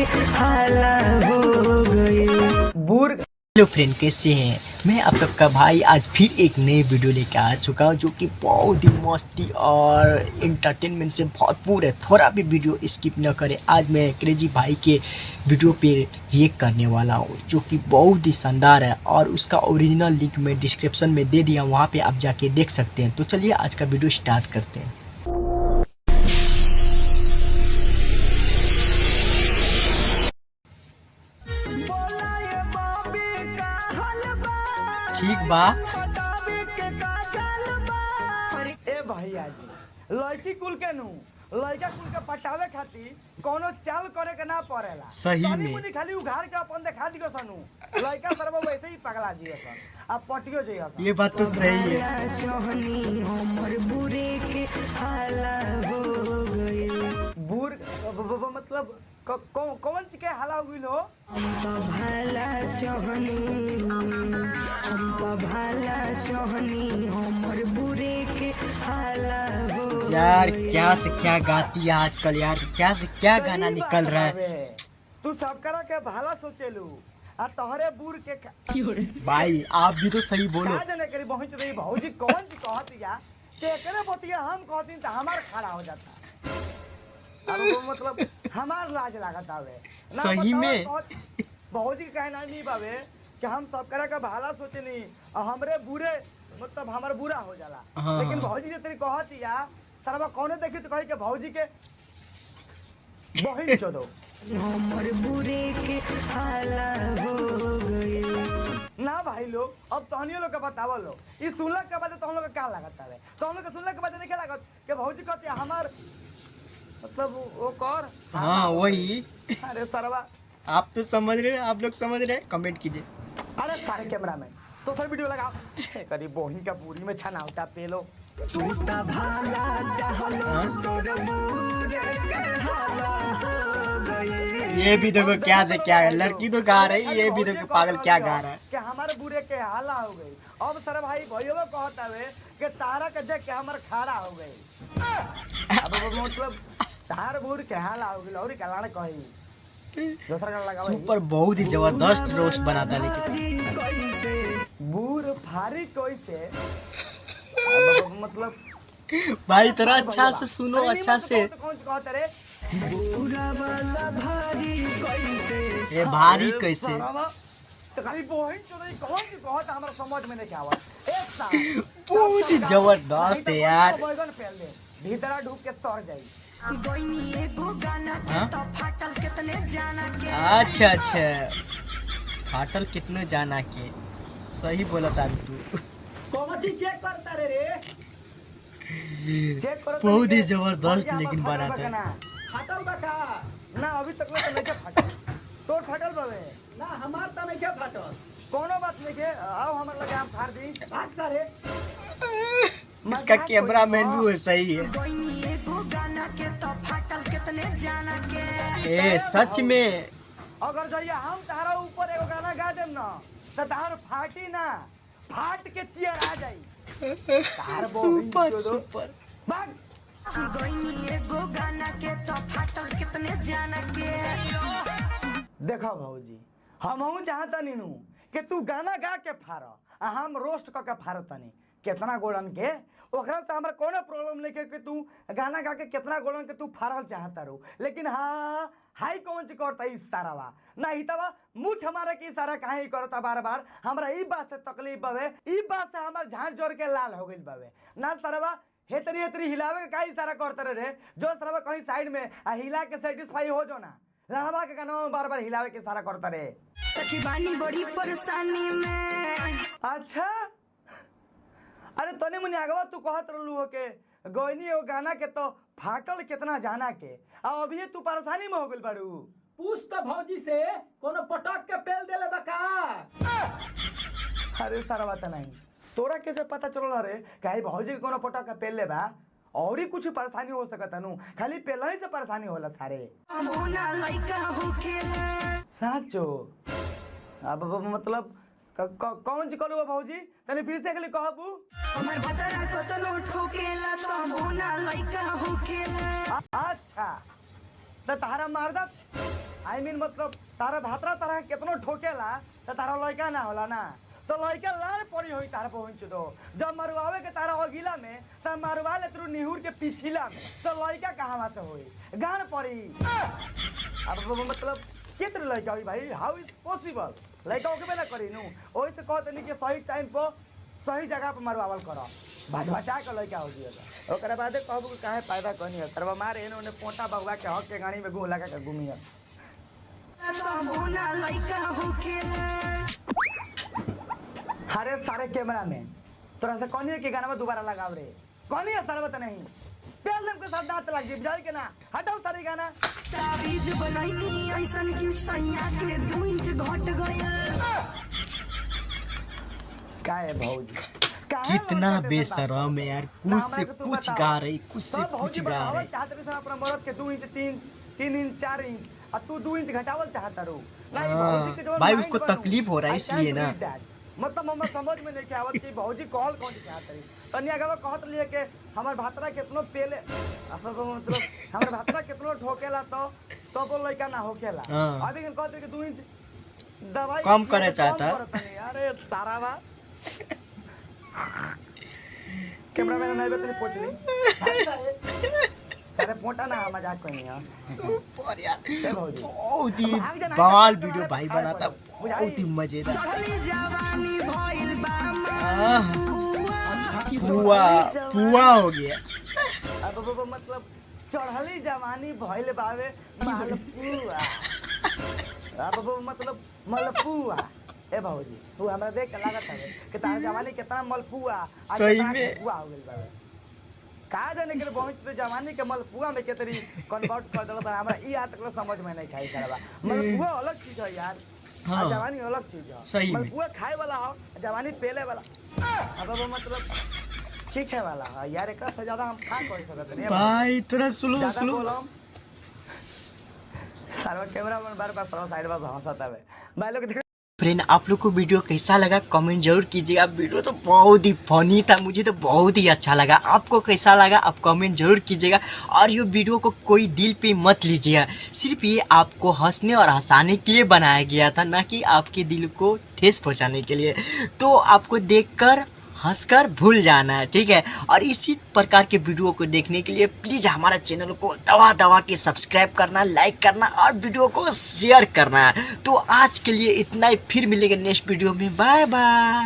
के हाला हो गई। बूर हेलो फ्रेंड, कैसे हैं? मैं आप सबका भाई आज फिर एक नई वीडियो लेकर आ चुका हूं जो कि बहुत ही मस्ती और इंटरटेनमेंट से भरपूर है। थोड़ा भी वीडियो स्किप न करें। आज मैं क्रेजी भाई के वीडियो पे रिएक्ट करने वाला हूं जो कि बहुत ही शानदार है और उसका ओरिजिनल लिंक मैं डिस्क्रिप्शन में दे दिया, वहां पे आप जाके देख सकते हैं। तो चलिए आज का वीडियो स्टार्ट करते हैं। ठीक बा। ए भैया जी, लड़की कुल के नु लड़का कुल के पटावे खातिर कोनो चाल करे के ना पड़ेला। सही तनी में। मुनी खाली उघार के अपन देखा दियो सनु। लड़का सरबो वैसे ही पगला जियो सन। अब पटियो जइयो सन। ये बात तो सही है। सोहनी हमर बुरे के हाला हो गई। बूर मतलब कौन चीज के हाला हो गइल हो? भला सोहनी हमर बुरे के हाला हो। यार क्या से क्या गाती है आजकल, यार क्या से क्या गाना सही निकल बात रहा है। बावे। तू सब करा के भला सोचेलू आ तोहरे बूर के भाई आप भी तो सही बोलो। का जाने करी पहुंच रही भौजी कौन सी कहतिया तेकरे बतिया हम कहती त हमार खड़ा हो जाता। अब वो मतलब हमार लाज लागत आवे ना। सही में। भौजी कहना नहीं बावे कि हम सब करा का भला सोचे नहीं और हमरे बुरे मतलब हमार बुरा हो जाला। हाँ। लेकिन भौजी जे तेरी कहतिया सरवा कौने देखी तो कही के भौजी के बहिन चोदो हमर बुरे के हाला हो गई। ना भाई लोग। अब तहनियो लोग के बतावो लो ई सुनला के बाद तो हम लोग के का लागत है? तो हम लोग के सुनला के बाद नहीं लागत कि भौजी कहती है हमार मतलब वो कर। हाँ वही। अरे सरवा आप तो समझ रहे हैं, आप लोग समझ रहे हैं, कमेंट कीजिए। अरे सारे कैमरा मैन तो सर वीडियो लगाओ। करी बोहिन का पूरी में छना होता पेलो। ये भी देखो क्या से क्या है, लड़की तो गा रही है, ये भी देखो पागल क्या गा रहा है। कि हमारे बुरे के हाला हो गई। अब सर भाई भैया कहता है कि तारा के देख के हमारे खारा हो गई। अब वो मतलब तार बूर के हाला हो गई और कलाने कही दूसरा गाना लगाओ। सुपर बहुत ही जबरदस्त रोस्ट बनाता है लेकिन बूर फारी कोई से मतलब भाई थोड़ा अच्छा से सुनो, अच्छा से। कौन सी कहते रे? ये भारी कैसे तो खाली बोहिन चोरी कौन सी कहत हमारा समझ में नहीं आवत। एक साथ बहुत ही जबरदस्त है यार। बैगन फेल दे भीतरा ढूक के तोड़ जाई। हाँ? अच्छा अच्छा, फाटल कितने जाना के सही बोला था तू। कौन सी चेक करता रे चेक करो। बहुत ही जबरदस्त लेकिन बनाता है। फाटल बा का ना अभी तक तो नहीं के फाटल। तोर फाटल बावे ना हमार त नहीं के फाटल। कोनो बात नहीं के आओ हमर लगे हम फाड़ दी भाग सारे। इसका कैमरा मैन भी वो सही है। ए सच में अगर जइया हम तारा ऊपर एगो गाना गा देम ना त तार फाटी ना फाट के चियर आ जाई। तार सुपर सुपर। भाग देखो भौजी हमहू चाहता नीनू कि तू गाना गा के फाड़ आ हम रोस्ट क के फाड़ तनी कितना गोड़न के ओकरा से हमरा कोनो प्रॉब्लम नहीं के कि तू गाना गा के कितना गोड़न के तू फाड़ल चाहता रो। लेकिन हाँ हाई कौन ची करता इशारा ना हितवा मुठ हमारे के इशारा काहे करता बार बार। हमरा ई बात से तकलीफ बावे, ई बात से हमर झांझ जोर के लाल हो गइल बावे ना सरवा। हेतरी हेतरी हिलावे के का इशारा करते रहे जो सरवा कहीं साइड में आ हिला के सेटिस्फाई हो जो ना। लड़वा के गाना बार बार हिलावे के इशारा करते रहे। सखी बानी बड़ी परेशानी में। अच्छा अरे तने मुनि आगवा तू कहत रहलू हो के गोइनी एगो गाना के तो फाटल कितना जाना के आ अभी तू परेशानी में हो गइल बाड़ू। पूछ तो भौजी से कोनो पटक के पेल देले बका। अरे सारा बात नहीं तोरा कैसे पता चलल रे काहे भौजी के कोनो पटक के पेल ले बा और ही कुछ परेशानी हो सकता नु खाली पेला ही से परेशानी होला सारे। साचो अब मतलब कौन सी कलू भौजी तनी फिर से अगली कहबू। अच्छा तो तारा मर्दा आई मीन मतलब तारा भातरा तारा कितनो ठोकेला तो तारा लड़का ना होला ना तो लड़का लाड़ पड़ी हुई तारा पहुंच दो जब मरुआवे के तारा अगिला में तब मरुआ ले तू निहुर के पिछिला में तो लड़का कहाँ से हुई गान पड़ी अब मतलब कितने लड़का हुई भाई हाउ इज पॉसिबल लड़का होके ना करी नू वही से कहते नहीं कि सही टाइम पर सही जगह पर मरवावल करो बचा के लड़का हो गया ओकरा बाद कहबू कि काहे पैदा करनी है तरवा मारे एने ओने पोटा बगवा के हक के गाड़ी में घूम लगा के घूमी है अरे सारे कैमरा में तोरा से कौन है कि गाना में दोबारा लगाव रे कौन है सारे बता नहीं पेल के साथ दांत लग जी जाई के ना हटाओ सारे गाना ताबीज बनाई ऐसन की सैया के 2 इंच घट गया काहे भौजी कितना बेशरम है यार, कुछ से कुछ गा रही, कुछ से कुछ गा रही। चाहते रही अपना मर्द के 2 इंच 3 इंच 4 इंच और तू 2 इंच घटावल चाहता रो भाई उसको तकलीफ हो रहा है इसलिए ना। मतलब हम समझ में नहीं आवत कि भौजी कॉल कौन चाहत रही तनी अगर कहत लिए कि हमर भातरा कितनो पेले मतलब हमर भातरा कितनो ठोकेला तो बोल लइका ना होकेला अभी कहत कि 2 इंच दवाई कम करे चाहता। अरे सारा बा कैमरामैन नहीं बेतनी पोछ ली अरे पोटा ना मजाक कोई नहीं है सुपर यार, बहुत ही बवाल वीडियो भाई बनाता, बहुत ही मजेदार। पुआ हो गया। अब मतलब चढ़ली जवानी भइल बावे मालपुआ अब मतलब मलपुआ ए भौजी तू हमरा देख के लागत है कि तार जवानी कितना मलपुआ सही में पुआ हो गेल बावे का जाने के बहुत तो जवानी के मलपुआ में केतरी कन्वर्ट कर देला पर हमरा ई आज तक समझ में नहीं खाई करबा मलपुआ अलग चीज है यार हाँ जवानी अलग चीज है सही में मलपुआ खाए वाला हो जवानी पेले वाला अब वो मतलब सीखे वाला है यार एकरा से ज्यादा हम का कर सकत नहीं भाई थोड़ा स्लो सारा कैमरा में बार-बार साइड में हंसता है भाई लोग फ्रेंड आप लोग को वीडियो कैसा लगा कमेंट जरूर कीजिएगा। वीडियो तो बहुत ही फनी था, मुझे तो बहुत ही अच्छा लगा। आपको कैसा लगा आप कमेंट जरूर कीजिएगा। और ये वीडियो को कोई दिल पे मत लीजिएगा, सिर्फ ये आपको हंसने और हंसाने के लिए बनाया गया था, ना कि आपके दिल को ठेस पहुंचाने के लिए। तो आपको देखकर हंसकर भूल जाना है, ठीक है। और इसी प्रकार के वीडियो को देखने के लिए प्लीज़ हमारा चैनल को दबा के सब्सक्राइब करना, लाइक करना और वीडियो को शेयर करना है। तो आज के लिए इतना ही, फिर मिलेंगे नेक्स्ट वीडियो में। Bye by.